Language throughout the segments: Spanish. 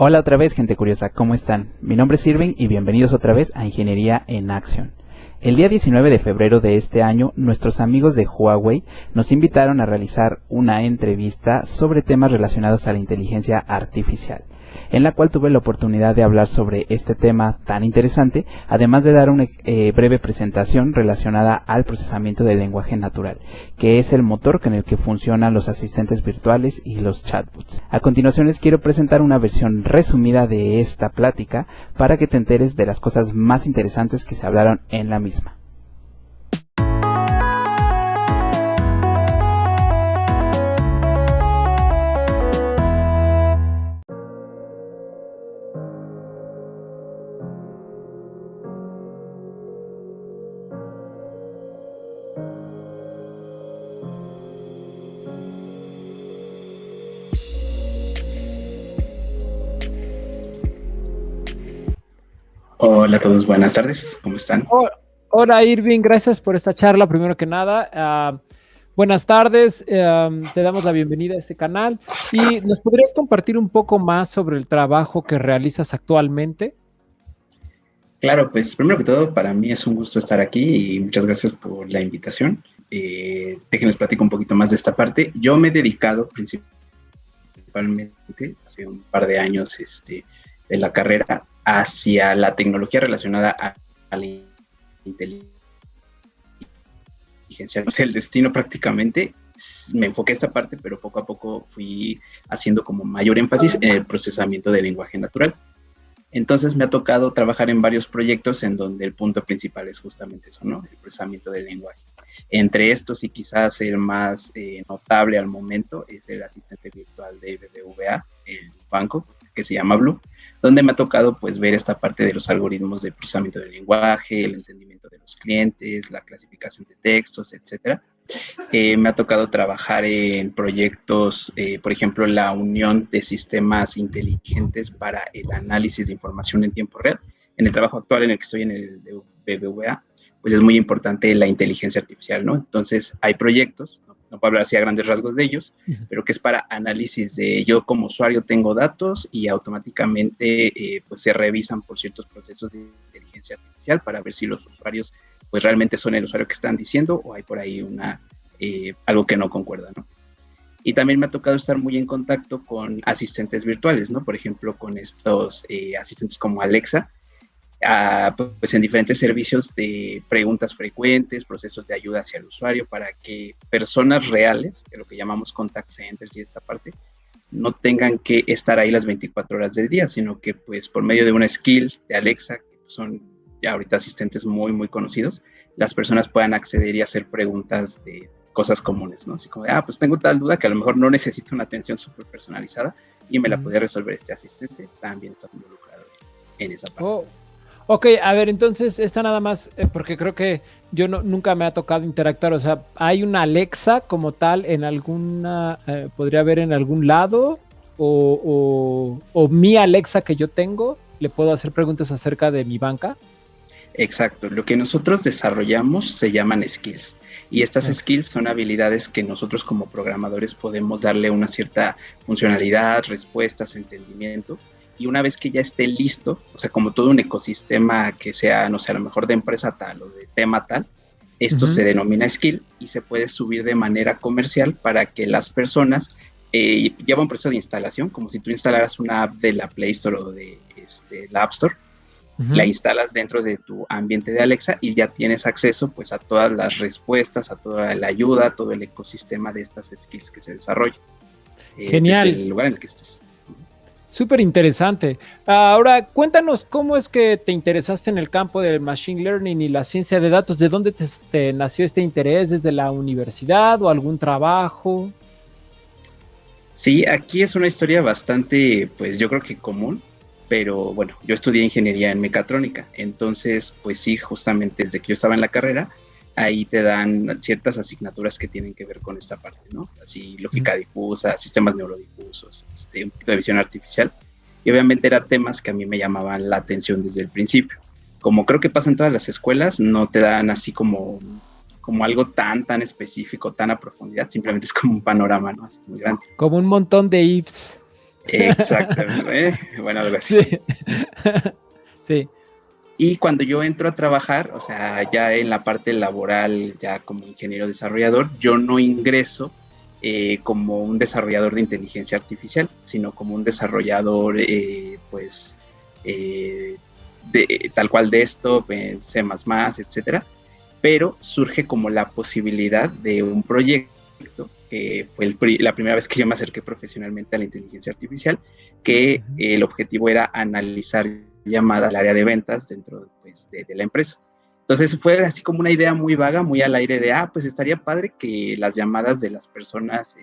Hola otra vez, gente curiosa, ¿cómo están? Mi nombre es Irving y bienvenidos otra vez a Ingeniería en Acción. El día 19 de febrero de este año, nuestros amigos de Huawei nos invitaron a realizar una entrevista sobre temas relacionados a la inteligencia artificial, en la cual tuve la oportunidad de hablar sobre este tema tan interesante, además de dar una breve presentación relacionada al procesamiento del lenguaje natural, que es el motor con el que funcionan los asistentes virtuales y los chatbots. A continuación les quiero presentar una versión resumida de esta plática para que te enteres de las cosas más interesantes que se hablaron en la misma. Hola a todos, buenas tardes, ¿cómo están? Hola Irving, gracias por esta charla, primero que nada. Buenas tardes, te damos la bienvenida a este canal y ¿nos podrías compartir un poco más sobre el trabajo que realizas actualmente? Claro, pues primero que todo, para mí es un gusto estar aquí y muchas gracias por la invitación. Déjenles platico un poquito más de esta parte. Yo me he dedicado principalmente, hace un par de años de la carrera, hacia la tecnología relacionada a la inteligencia. O sea, el destino prácticamente, me enfoqué a esta parte, pero poco a poco fui haciendo como mayor énfasis en el procesamiento del lenguaje natural. Entonces me ha tocado trabajar en varios proyectos en donde el punto principal es justamente eso, ¿no? El procesamiento del lenguaje. Entre estos, y quizás el más notable al momento, es el asistente virtual de BBVA, el banco, que se llama Blue, donde me ha tocado pues ver esta parte de los algoritmos de procesamiento del lenguaje, el entendimiento de los clientes, la clasificación de textos, etcétera. Me ha tocado trabajar en proyectos, por ejemplo, la unión de sistemas inteligentes para el análisis de información en tiempo real. En el trabajo actual en el que estoy en el BBVA, pues es muy importante la inteligencia artificial, ¿no? Entonces, hay proyectos, no puedo hablar así a grandes rasgos de ellos, pero que es para análisis de yo como usuario tengo datos y automáticamente pues se revisan por ciertos procesos de inteligencia artificial para ver si los usuarios pues realmente son el usuario que están diciendo o hay por ahí algo que no concuerda, ¿no? Y también me ha tocado estar muy en contacto con asistentes virtuales, ¿no? Por ejemplo, con estos asistentes como Alexa, pues en diferentes servicios de preguntas frecuentes, procesos de ayuda hacia el usuario para que personas reales, de lo que llamamos contact centers y esta parte, no tengan que estar ahí las 24 horas del día, sino que pues por medio de una skill de Alexa, que son ya ahorita asistentes muy, muy conocidos, las personas puedan acceder y hacer preguntas de cosas comunes, ¿no? Así como de, pues tengo tal duda que a lo mejor no necesito una atención súper personalizada y me la puede resolver este asistente, también está involucrado en esa parte. Oh. Ok, a ver, entonces esta nada más, porque creo que yo nunca me ha tocado interactuar, o sea, ¿hay una Alexa como tal en alguna, podría haber en algún lado? O mi Alexa que yo tengo, ¿le puedo hacer preguntas acerca de mi banca? Exacto, lo que nosotros desarrollamos se llaman skills y estas skills son habilidades que nosotros como programadores podemos darle una cierta funcionalidad, respuestas, entendimiento. Y una vez que ya esté listo, o sea, como todo un ecosistema que sea, no sé, a lo mejor de empresa tal o de tema tal, esto se denomina skill y se puede subir de manera comercial para que las personas lleva un proceso de instalación, como si tú instalaras una app de la Play Store o de la App Store, la instalas dentro de tu ambiente de Alexa y ya tienes acceso pues a todas las respuestas, a toda la ayuda, a todo el ecosistema de estas skills que se desarrollan. Genial. Desde el lugar en el que estés. Súper interesante. Ahora, cuéntanos cómo es que te interesaste en el campo del Machine Learning y la ciencia de datos. ¿De dónde te nació este interés? ¿Desde la universidad o algún trabajo? Sí, aquí es una historia bastante, pues yo creo que común, pero bueno, yo estudié ingeniería en mecatrónica, entonces pues sí, justamente desde que yo estaba en la carrera, ahí te dan ciertas asignaturas que tienen que ver con esta parte, ¿no? Así, lógica difusa, sistemas neurodifusos, un poquito de visión artificial. Y obviamente eran temas que a mí me llamaban la atención desde el principio. Como creo que pasa en todas las escuelas, no te dan así como algo tan específico, tan a profundidad, simplemente es como un panorama, ¿no? Así muy grande. Como un montón de ifs. Exactamente, bueno, algo así. Sí. Sí. Y cuando yo entro a trabajar, o sea, ya en la parte laboral, ya como ingeniero desarrollador, yo no ingreso como un desarrollador de inteligencia artificial, sino como un desarrollador, pues, tal cual desktop, en C++, etcétera. Pero surge como la posibilidad de un proyecto, que fue la primera vez que yo me acerqué profesionalmente a la inteligencia artificial, que el objetivo era analizar llamadas al área de ventas dentro pues, de la empresa. Entonces fue así como una idea muy vaga, muy al aire de, pues estaría padre que las llamadas de las personas,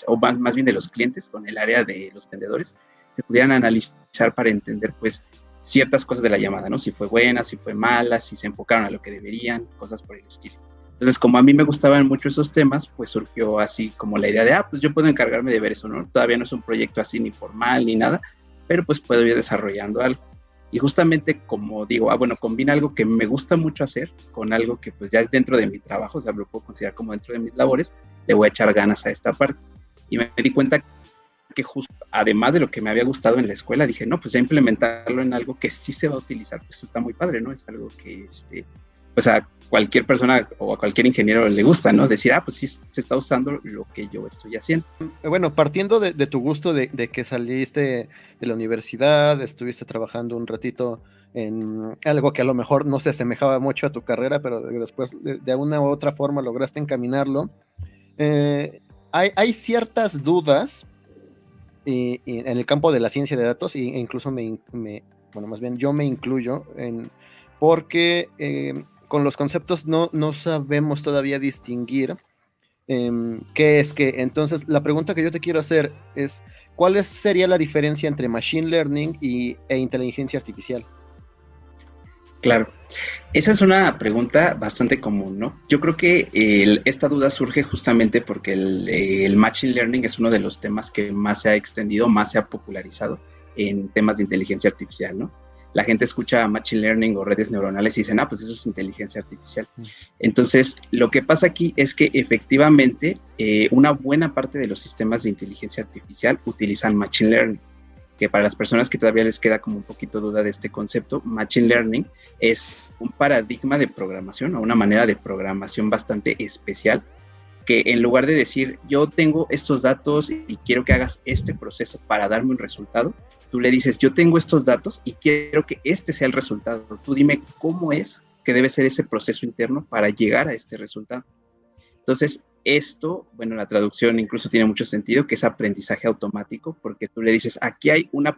o más bien de los clientes con el área de los vendedores, se pudieran analizar para entender pues ciertas cosas de la llamada, ¿no? Si fue buena, si fue mala, si se enfocaron a lo que deberían, cosas por el estilo. Entonces, como a mí me gustaban mucho esos temas, pues surgió así como la idea de, pues yo puedo encargarme de ver eso, ¿no? Todavía no es un proyecto así ni formal ni nada, pero pues puedo ir desarrollando algo. Y justamente como digo, bueno, combina algo que me gusta mucho hacer con algo que pues ya es dentro de mi trabajo, o sea, lo puedo considerar como dentro de mis labores, le voy a echar ganas a esta parte. Y me di cuenta que justo, además de lo que me había gustado en la escuela, dije, no, pues ya implementarlo en algo que sí se va a utilizar, pues está muy padre, ¿no? Es algo que, pues a cualquier persona o a cualquier ingeniero le gusta, ¿no? Decir, pues sí se está usando lo que yo estoy haciendo. Bueno, partiendo de tu gusto de que saliste de la universidad, estuviste trabajando un ratito en algo que a lo mejor no se asemejaba mucho a tu carrera, pero después de una u otra forma lograste encaminarlo. Hay ciertas dudas y en el campo de la ciencia de datos, e incluso bueno, más bien yo me incluyo, porque con los conceptos no sabemos todavía distinguir qué es qué. Entonces, la pregunta que yo te quiero hacer es, ¿cuál sería la diferencia entre Machine Learning e inteligencia artificial? Claro, esa es una pregunta bastante común, ¿no? Yo creo que esta duda surge justamente porque el Machine Learning es uno de los temas que más se ha extendido, más se ha popularizado en temas de inteligencia artificial, ¿no? La gente escucha Machine Learning o redes neuronales y dicen, pues eso es inteligencia artificial. Entonces, lo que pasa aquí es que efectivamente una buena parte de los sistemas de inteligencia artificial utilizan Machine Learning, que para las personas que todavía les queda como un poquito duda de este concepto, Machine Learning es un paradigma de programación o una manera de programación bastante especial, que en lugar de decir, yo tengo estos datos y quiero que hagas este proceso para darme un resultado, tú le dices, yo tengo estos datos y quiero que este sea el resultado. Tú dime cómo es que debe ser ese proceso interno para llegar a este resultado. Entonces, esto, bueno, la traducción incluso tiene mucho sentido, que es aprendizaje automático, porque tú le dices, aquí hay una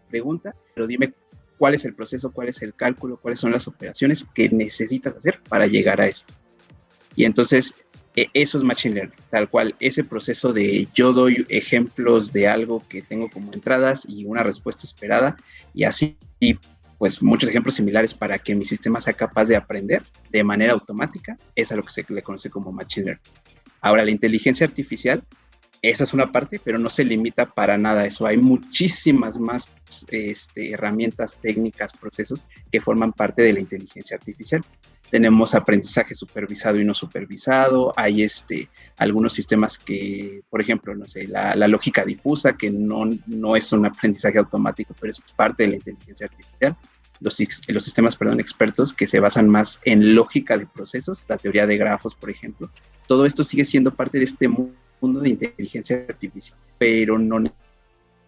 pregunta, pero dime cuál es el proceso, cuál es el cálculo, cuáles son las operaciones que necesitas hacer para llegar a esto. Y entonces, eso es Machine Learning, tal cual, ese proceso de yo doy ejemplos de algo que tengo como entradas y una respuesta esperada, y así, pues muchos ejemplos similares para que mi sistema sea capaz de aprender de manera automática, es a lo que se le conoce como Machine Learning. Ahora, la inteligencia artificial, esa es una parte, pero no se limita para nada a eso. Hay muchísimas más herramientas, técnicas, procesos que forman parte de la inteligencia artificial. Tenemos aprendizaje supervisado y no supervisado, hay algunos sistemas que, por ejemplo, no sé, la lógica difusa, que no es un aprendizaje automático, pero es parte de la inteligencia artificial. Los sistemas, expertos que se basan más en lógica de procesos, la teoría de grafos, por ejemplo. Todo esto sigue siendo parte de este mundo de inteligencia artificial, pero no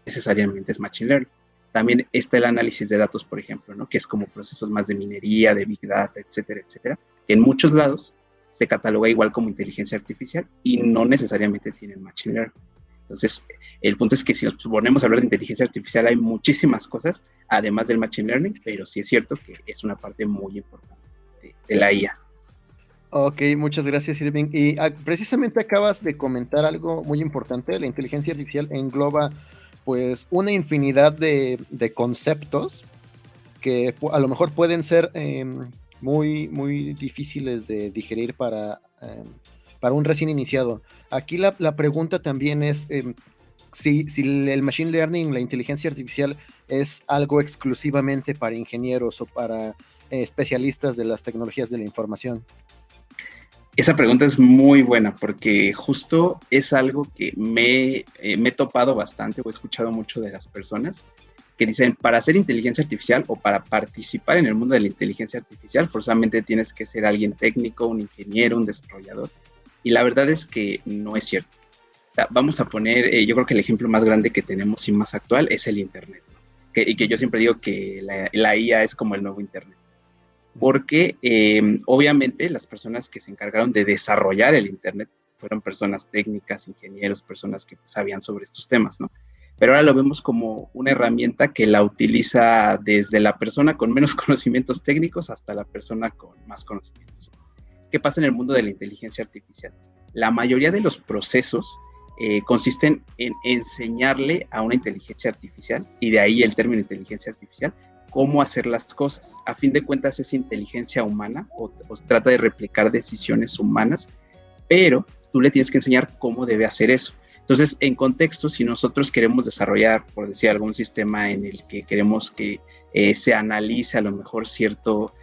necesariamente es Machine Learning. También está el análisis de datos, por ejemplo, ¿no? Que es como procesos más de minería, de Big Data, etcétera, etcétera. En muchos lados se cataloga igual como inteligencia artificial y no necesariamente tienen Machine Learning. Entonces, el punto es que si nos ponemos a hablar de inteligencia artificial, hay muchísimas cosas, además del Machine Learning, pero sí es cierto que es una parte muy importante de la IA. Ok, muchas gracias, Irving. Y precisamente acabas de comentar algo muy importante. La inteligencia artificial engloba pues una infinidad de conceptos que a lo mejor pueden ser muy, muy difíciles de digerir para un recién iniciado. Aquí la pregunta también es si el Machine Learning, la inteligencia artificial, es algo exclusivamente para ingenieros o para especialistas de las tecnologías de la información. Esa pregunta es muy buena porque justo es algo que me he topado bastante o he escuchado mucho de las personas que dicen, para hacer inteligencia artificial o para participar en el mundo de la inteligencia artificial, forzosamente tienes que ser alguien técnico, un ingeniero, un desarrollador. Y la verdad es que no es cierto. O sea, vamos a poner, yo creo que el ejemplo más grande que tenemos y más actual es el Internet, ¿no? Y que yo siempre digo que la IA es como el nuevo Internet. Porque obviamente las personas que se encargaron de desarrollar el Internet fueron personas técnicas, ingenieros, personas que sabían sobre estos temas, ¿no? Pero ahora lo vemos como una herramienta que la utiliza desde la persona con menos conocimientos técnicos hasta la persona con más conocimientos. ¿Qué pasa en el mundo de la inteligencia artificial? La mayoría de los procesos consisten en enseñarle a una inteligencia artificial, y de ahí el término inteligencia artificial, cómo hacer las cosas. A fin de cuentas es inteligencia humana o trata de replicar decisiones humanas, pero tú le tienes que enseñar cómo debe hacer eso. Entonces, en contexto, si nosotros queremos desarrollar, por decir, algún sistema en el que queremos que se analice a lo mejor cierto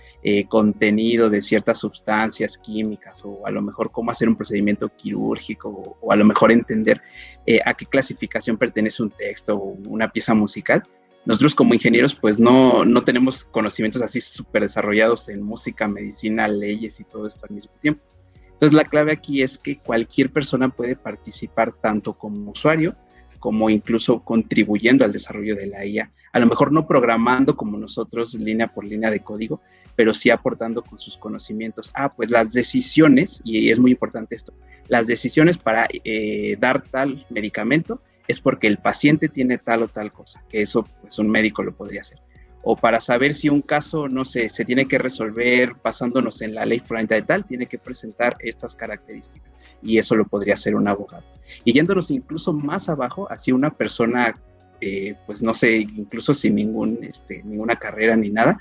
contenido de ciertas sustancias químicas, o a lo mejor cómo hacer un procedimiento quirúrgico, o a lo mejor entender a qué clasificación pertenece un texto o una pieza musical, nosotros como ingenieros pues no tenemos conocimientos así súper desarrollados en música, medicina, leyes y todo esto al mismo tiempo. Entonces la clave aquí es que cualquier persona puede participar tanto como usuario como incluso contribuyendo al desarrollo de la IA, a lo mejor no programando como nosotros línea por línea de código, pero sí aportando con sus conocimientos. Pues las decisiones, y es muy importante esto, las decisiones para dar tal medicamento es porque el paciente tiene tal o tal cosa, que eso pues un médico lo podría hacer. O para saber si un caso, no sé, se tiene que resolver basándonos en la ley fulanita de tal, tiene que presentar estas características. Y eso lo podría hacer un abogado. Y yéndonos incluso más abajo, hacia una persona, pues no sé, incluso sin ninguna carrera ni nada,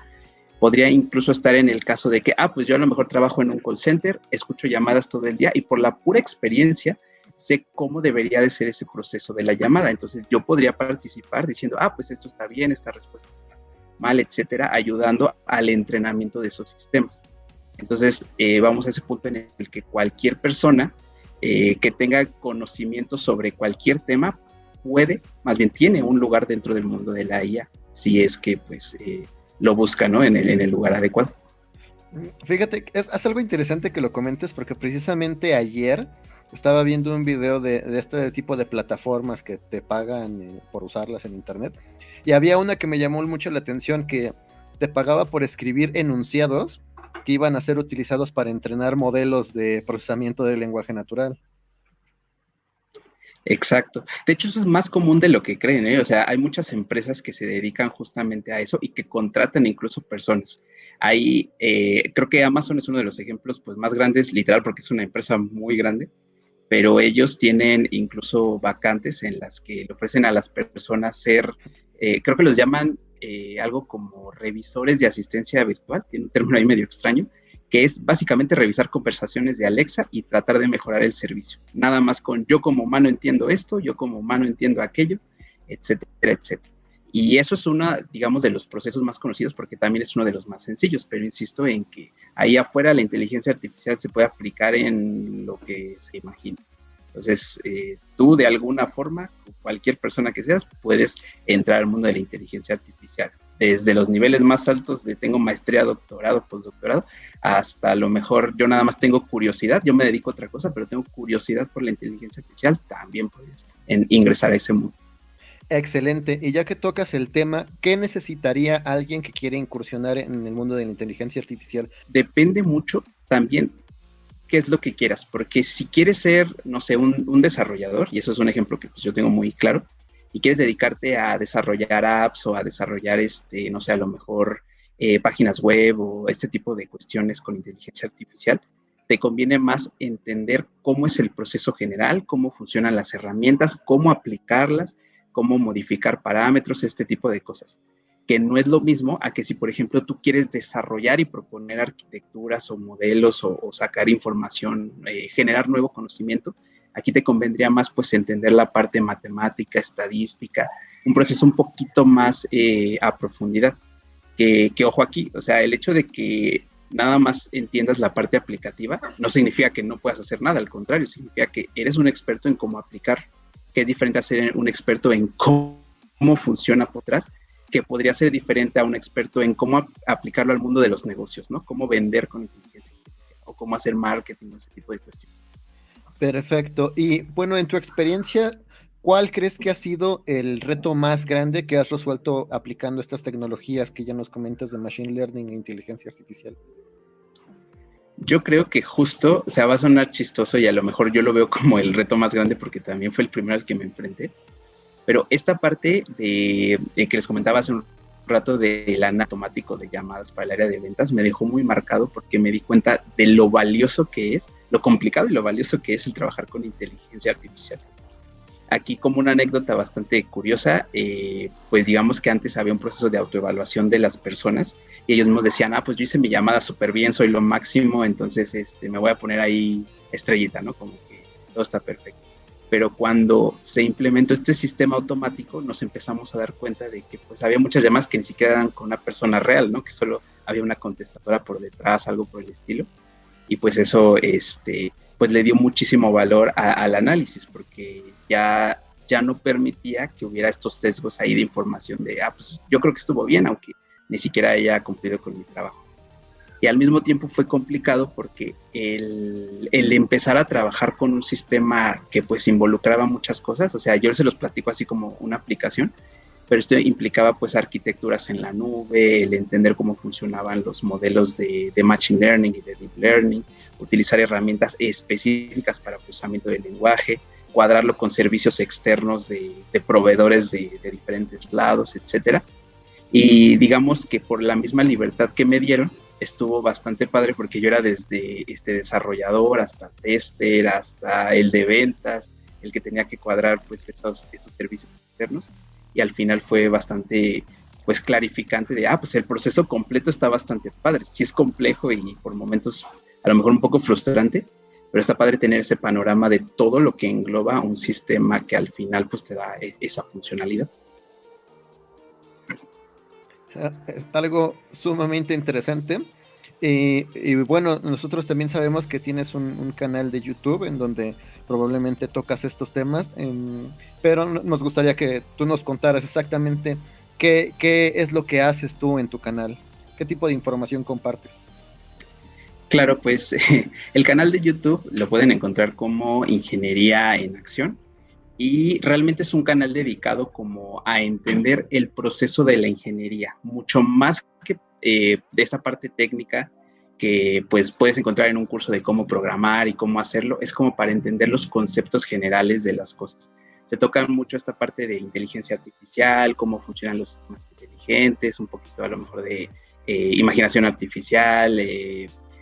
podría incluso estar en el caso de que, pues yo a lo mejor trabajo en un call center, escucho llamadas todo el día y por la pura experiencia sé cómo debería de ser ese proceso de la llamada. Entonces yo podría participar diciendo, pues esto está bien, esta respuesta está mal, etcétera, ayudando al entrenamiento de esos sistemas. Entonces vamos a ese punto en el que cualquier persona que tenga conocimiento sobre cualquier tema puede, más bien tiene un lugar dentro del mundo de la IA, si es que pues lo busca, ¿no? en el lugar adecuado. Fíjate, es algo interesante que lo comentes porque precisamente ayer estaba viendo un video de este tipo de plataformas que te pagan por usarlas en internet, y había una que me llamó mucho la atención, que te pagaba por escribir enunciados que iban a ser utilizados para entrenar modelos de procesamiento del lenguaje natural. Exacto. De hecho, eso es más común de lo que creen, ¿eh? O sea, hay muchas empresas que se dedican justamente a eso y que contratan incluso personas. Ahí, creo que Amazon es uno de los ejemplos pues, más grandes, literal, porque es una empresa muy grande, pero ellos tienen incluso vacantes en las que le ofrecen a las personas ser, creo que los llaman algo como revisores de asistencia virtual, tiene un término ahí medio extraño, que es básicamente revisar conversaciones de Alexa y tratar de mejorar el servicio. Nada más con yo como humano entiendo esto, yo como humano entiendo aquello, etcétera, etcétera. Y eso es uno, digamos, de los procesos más conocidos porque también es uno de los más sencillos, pero insisto en que ahí afuera la inteligencia artificial se puede aplicar en lo que se imagina. Entonces, tú de alguna forma, cualquier persona que seas, puedes entrar al mundo de la inteligencia artificial. Desde los niveles más altos de tengo maestría, doctorado, postdoctorado, hasta a lo mejor yo nada más tengo curiosidad, yo me dedico a otra cosa, pero tengo curiosidad por la inteligencia artificial, también podrías ingresar a ese mundo. Excelente. Y ya que tocas el tema, ¿qué necesitaría alguien que quiere incursionar en el mundo de la inteligencia artificial? Depende mucho también qué es lo que quieras, porque si quieres ser, no sé, un desarrollador, y eso es un ejemplo que pues, yo tengo muy claro, y quieres dedicarte a desarrollar apps o a desarrollar, no sé, a lo mejor páginas web o este tipo de cuestiones con inteligencia artificial, te conviene más entender cómo es el proceso general, cómo funcionan las herramientas, cómo aplicarlas, cómo modificar parámetros, este tipo de cosas. Que no es lo mismo a que si, por ejemplo, tú quieres desarrollar y proponer arquitecturas o modelos o sacar información, generar nuevo conocimiento, aquí te convendría más pues entender la parte matemática, estadística, un proceso un poquito más a profundidad. Que ojo aquí, o sea, el hecho de que nada más entiendas la parte aplicativa, no significa que no puedas hacer nada, al contrario, significa que eres un experto en cómo aplicar, que es diferente a ser un experto en cómo funciona por atrás, que podría ser diferente a un experto en cómo aplicarlo al mundo de los negocios, ¿no? Cómo vender con inteligencia artificial o cómo hacer marketing, ese tipo de cuestiones. Perfecto. Y bueno, en tu experiencia, ¿cuál crees que ha sido el reto más grande que has resuelto aplicando estas tecnologías que ya nos comentas de Machine Learning e inteligencia artificial? Yo creo que justo, o sea, va a sonar chistoso y a lo mejor yo lo veo como el reto más grande porque también fue el primero al que me enfrenté, pero esta parte de que les comentaba hace un rato del automático de llamadas para el área de ventas me dejó muy marcado porque me di cuenta de lo valioso que es, lo complicado y lo valioso que es el trabajar con inteligencia artificial. Aquí como una anécdota bastante curiosa, pues digamos que antes había un proceso de autoevaluación de las personas y ellos mismos decían, pues yo hice mi llamada súper bien, soy lo máximo, entonces me voy a poner ahí estrellita, ¿no? Como que todo está perfecto. Pero cuando se implementó este sistema automático, nos empezamos a dar cuenta de que pues había muchas llamadas que ni siquiera eran con una persona real, ¿no? Que solo había una contestadora por detrás, algo por el estilo. Y pues eso, pues le dio muchísimo valor al análisis, porque ya no permitía que hubiera estos sesgos ahí de información de, pues yo creo que estuvo bien, aunque ni siquiera haya cumplido con mi trabajo. Y al mismo tiempo fue complicado porque el empezar a trabajar con un sistema que pues involucraba muchas cosas, o sea, yo se los platico así como una aplicación, pero esto implicaba pues arquitecturas en la nube, el entender cómo funcionaban los modelos de Machine Learning y de Deep Learning, utilizar herramientas específicas para procesamiento del lenguaje, cuadrarlo con servicios externos de proveedores de diferentes lados, etcétera. Y digamos que por la misma libertad que me dieron, estuvo bastante padre porque yo era desde desarrollador hasta tester, hasta el de ventas, el que tenía que cuadrar pues esos servicios externos, y al final fue bastante pues clarificante de, pues el proceso completo está bastante padre, sí es complejo y por momentos a lo mejor un poco frustrante, pero está padre tener ese panorama de todo lo que engloba un sistema que al final pues te da esa funcionalidad. Es algo sumamente interesante. Y bueno, nosotros también sabemos que tienes un canal de YouTube en donde probablemente tocas estos temas, pero nos gustaría que tú nos contaras exactamente qué es lo que haces tú en tu canal, qué tipo de información compartes. Claro, pues el canal de YouTube lo pueden encontrar como Ingeniería en Acción. Y realmente es un canal dedicado como a entender el proceso de la ingeniería, mucho más que de esta parte técnica que pues puedes encontrar en un curso de cómo programar y cómo hacerlo, es como para entender los conceptos generales de las cosas. Se toca mucho esta parte de inteligencia artificial, cómo funcionan los sistemas inteligentes, un poquito a lo mejor de imaginación artificial,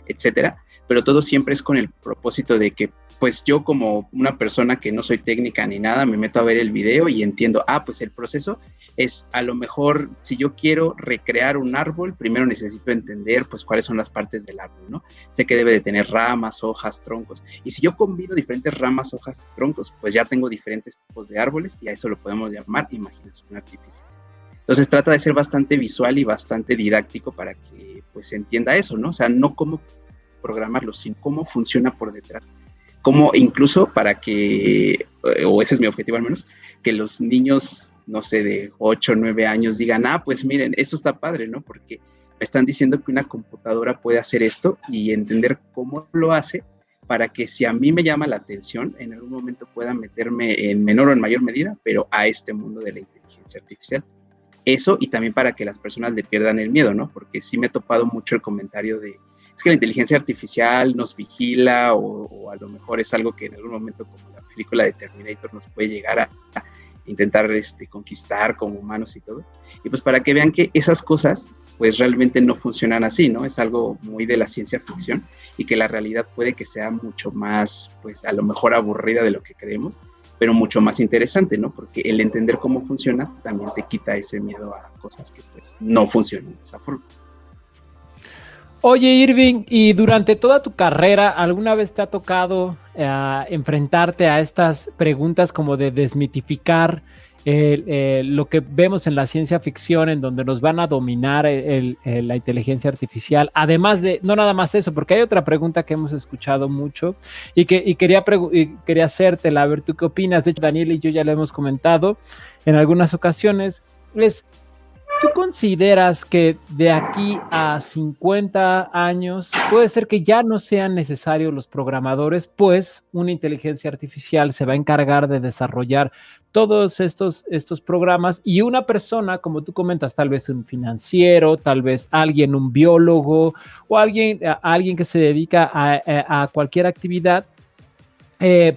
etcétera, pero todo siempre es con el propósito de que pues yo como una persona que no soy técnica ni nada, me meto a ver el video y entiendo, pues el proceso es a lo mejor, si yo quiero recrear un árbol, primero necesito entender pues cuáles son las partes del árbol, ¿no? Sé que debe de tener ramas, hojas, troncos, y si yo combino diferentes ramas, hojas y troncos, pues ya tengo diferentes tipos de árboles y a eso lo podemos llamar imaginación artificial. Entonces trata de ser bastante visual y bastante didáctico para que pues se entienda eso, ¿no? O sea, no cómo programarlo, sino cómo funciona por detrás. Como incluso para que, o ese es mi objetivo al menos, que los niños, no sé, de 8 o 9 años digan, pues miren, esto está padre, ¿no? Porque me están diciendo que una computadora puede hacer esto y entender cómo lo hace para que si a mí me llama la atención, en algún momento pueda meterme en menor o en mayor medida, pero a este mundo de la inteligencia artificial. Eso, y también para que las personas le pierdan el miedo, ¿no? Porque sí me he topado mucho el comentario de, es que la inteligencia artificial nos vigila o a lo mejor es algo que en algún momento, como la película de Terminator, nos puede llegar a intentar conquistar como humanos y todo. Y pues para que vean que esas cosas pues realmente no funcionan así, ¿no? Es algo muy de la ciencia ficción y que la realidad puede que sea mucho más, pues a lo mejor aburrida de lo que creemos, pero mucho más interesante, ¿no? Porque el entender cómo funciona también te quita ese miedo a cosas que pues no funcionan de esa forma. Oye, Irving, y durante toda tu carrera, ¿alguna vez te ha tocado enfrentarte a estas preguntas como de desmitificar lo que vemos en la ciencia ficción, en donde nos van a dominar la inteligencia artificial. Además de, no nada más eso, porque hay otra pregunta que hemos escuchado mucho y quería hacértela, a ver, ¿tú qué opinas? De hecho, Daniel y yo ya le hemos comentado en algunas ocasiones, ¿tú consideras que de aquí a 50 años puede ser que ya no sean necesarios los programadores, pues una inteligencia artificial se va a encargar de desarrollar todos estos programas y una persona, como tú comentas, tal vez un financiero, tal vez alguien, un biólogo o alguien que se dedica a cualquier actividad,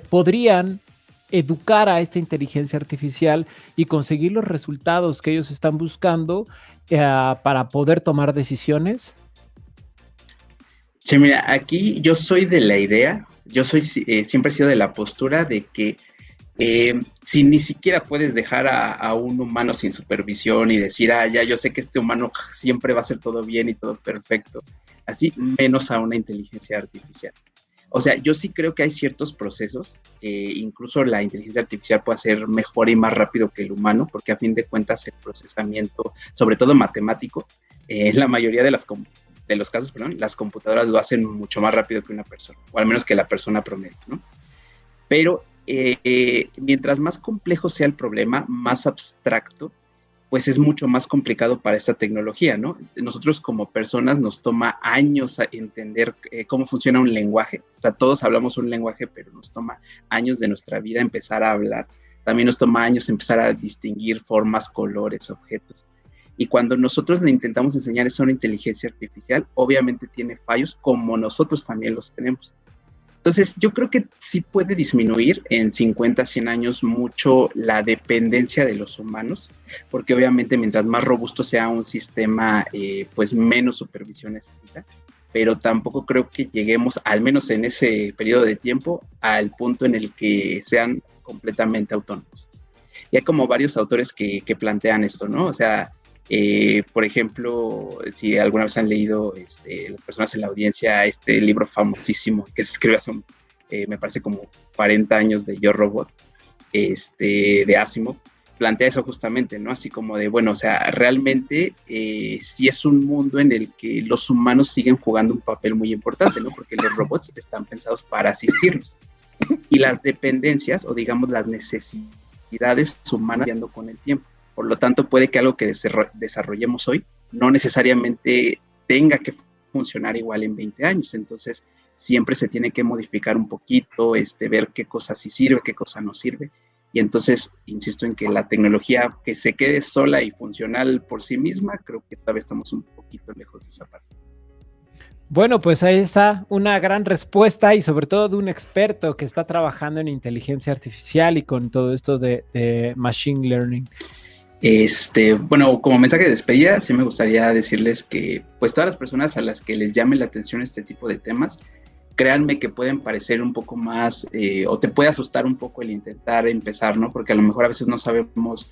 podrían educar a esta inteligencia artificial y conseguir los resultados que ellos están buscando para poder tomar decisiones? Sí, mira, aquí yo soy de la idea, siempre he sido de la postura de que si ni siquiera puedes dejar a un humano sin supervisión y decir, ya yo sé que este humano siempre va a hacer todo bien y todo perfecto, así menos a una inteligencia artificial. O sea, yo sí creo que hay ciertos procesos que incluso la inteligencia artificial puede hacer mejor y más rápido que el humano, porque a fin de cuentas el procesamiento, sobre todo matemático, la mayoría de los casos, las computadoras lo hacen mucho más rápido que una persona, o al menos que la persona promedio, ¿no? Pero mientras más complejo sea el problema, más abstracto, pues es mucho más complicado para esta tecnología, ¿no? Nosotros como personas nos toma años a entender cómo funciona un lenguaje. O sea, todos hablamos un lenguaje, pero nos toma años de nuestra vida empezar a hablar. También nos toma años empezar a distinguir formas, colores, objetos. Y cuando nosotros le intentamos enseñar eso a una inteligencia artificial, obviamente tiene fallos, como nosotros también los tenemos. Entonces, yo creo que sí puede disminuir en 50, 100 años mucho la dependencia de los humanos, porque obviamente mientras más robusto sea un sistema, pues menos supervisión necesita, pero tampoco creo que lleguemos, al menos en ese periodo de tiempo, al punto en el que sean completamente autónomos. Y hay como varios autores que plantean esto, ¿no? O sea, por ejemplo, si alguna vez han leído las personas en la audiencia este libro famosísimo que se escribió hace me parece como 40 años de Yo Robot, de Asimov, plantea eso justamente, ¿no? Así como de, bueno, o sea, realmente sí es un mundo en el que los humanos siguen jugando un papel muy importante, ¿no? Porque los robots están pensados para asistirnos. Y las dependencias, o digamos las necesidades humanas, cambiando con el tiempo. Por lo tanto, puede que algo que desarrollemos hoy no necesariamente tenga que funcionar igual en 20 años. Entonces, siempre se tiene que modificar un poquito, ver qué cosa sí sirve, qué cosa no sirve. Y entonces, insisto en que la tecnología que se quede sola y funcional por sí misma, creo que todavía estamos un poquito lejos de esa parte. Bueno, pues ahí está una gran respuesta y sobre todo de un experto que está trabajando en inteligencia artificial y con todo esto de machine learning. Bueno, como mensaje de despedida, sí me gustaría decirles que, pues, todas las personas a las que les llame la atención este tipo de temas, créanme que pueden parecer un poco más, o te puede asustar un poco el intentar empezar, ¿no? Porque a lo mejor a veces no sabemos,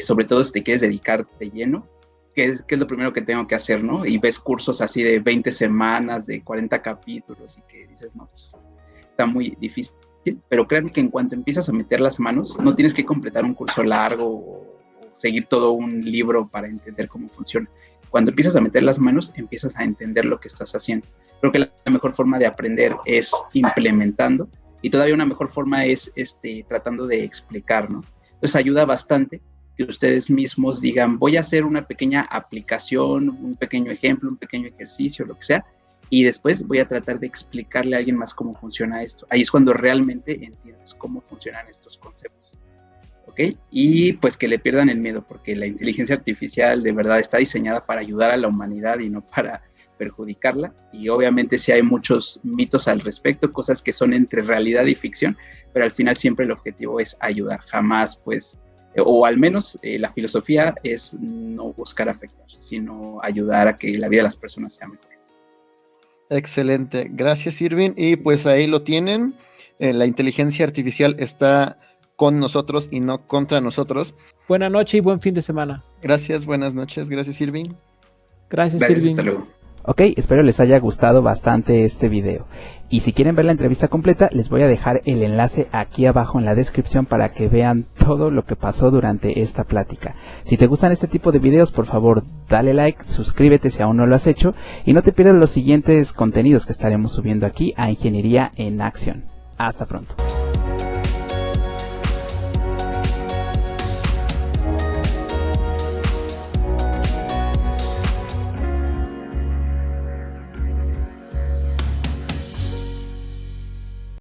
sobre todo si te quieres dedicar de lleno, qué es lo primero que tengo que hacer, ¿no? Y ves cursos así de 20 semanas, de 40 capítulos, y que dices, no, pues, está muy difícil. Pero créanme que en cuanto empiezas a meter las manos, no tienes que completar un curso largo o seguir todo un libro para entender cómo funciona. Cuando empiezas a meter las manos, empiezas a entender lo que estás haciendo. Creo que la mejor forma de aprender es implementando, y todavía una mejor forma es tratando de explicar, ¿no? Entonces ayuda bastante que ustedes mismos digan, voy a hacer una pequeña aplicación, un pequeño ejemplo, un pequeño ejercicio, lo que sea, y después voy a tratar de explicarle a alguien más cómo funciona esto. Ahí es cuando realmente entiendes cómo funcionan estos conceptos. ¿Okay? Y pues que le pierdan el miedo, porque la inteligencia artificial de verdad está diseñada para ayudar a la humanidad y no para perjudicarla, y obviamente sí hay muchos mitos al respecto, cosas que son entre realidad y ficción, pero al final siempre el objetivo es ayudar, jamás pues, o al menos la filosofía es no buscar afectar, sino ayudar a que la vida de las personas sea mejor. Excelente, gracias Irving, y pues ahí lo tienen, la inteligencia artificial está con nosotros y no contra nosotros. Buenas noches y buen fin de semana. Gracias, buenas noches, gracias Irving. Gracias Irving. Hasta luego. Ok, espero les haya gustado bastante este video. Y si quieren ver la entrevista completa, les voy a dejar el enlace aquí abajo en la descripción para que vean todo lo que pasó durante esta plática. Si te gustan este tipo de videos, por favor, dale like, suscríbete si aún no lo has hecho y no te pierdas los siguientes contenidos que estaremos subiendo aquí a Ingeniería en Acción. Hasta pronto.